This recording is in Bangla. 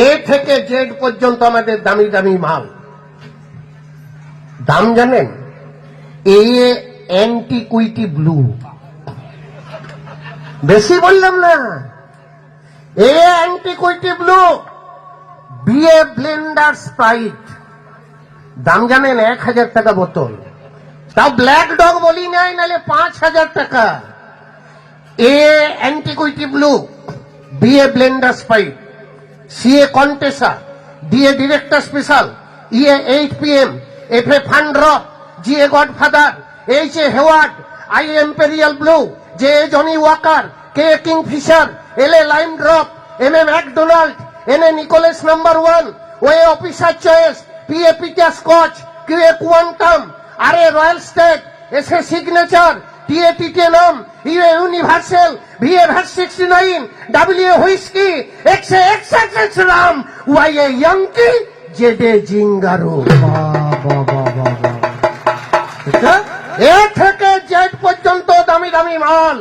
এ থেকে জেড পর্যন্ত আমাদের দামি দামি মাল। দাম জানেন? এ অ্যান্টিকুইটি ব্লু, বেশি বললাম না। এ অ্যান্টিকুইটি ব্লু, বিএ ব্লেন্ডার স্প্রাইট, দাম জানেন 1000 টাকা বোতল। তাও ব্ল্যাক ডগ বলি নাই, নাহলে 5000 টাকা। এ অ্যান্টিকুইটি ব্লু, বিএ ব্লেন্ডার স্প্রাইট, সিএ কন্টেসা, ডিএ ডিরেক্টর স্পেশাল, ইএ 8 PM, এফএ ফান ড্রপ, জিএ গডফাদার, এইচএ Hayward, I Imperial Blue, J Johnnie Walker, K Kingfisher, এলএ লাইম ড্রপ, এমএ ম্যাকডোনাল্ড, এনএ নিকোলাস নাম্বার 1, ওয়ে অফিসার চয়েস, পিএ পিটার স্কচ, কিউএ কোয়ান্টাম, আরএ রয়্যাল স্টেট, এসএ সিগনেচার, টিএ টিটেনাম, ইউএ ইউনিভার্সাল, ভিএ ভ্যাট 69, ডাব্লিউ হুইস্কি, এক্সএ এক্সএক্স রাম, ওয়াইএ ইয়াংকি, জেডে জিঙ্গারো। এ থেকে জেড পর্যন্ত দামি দামি মাল।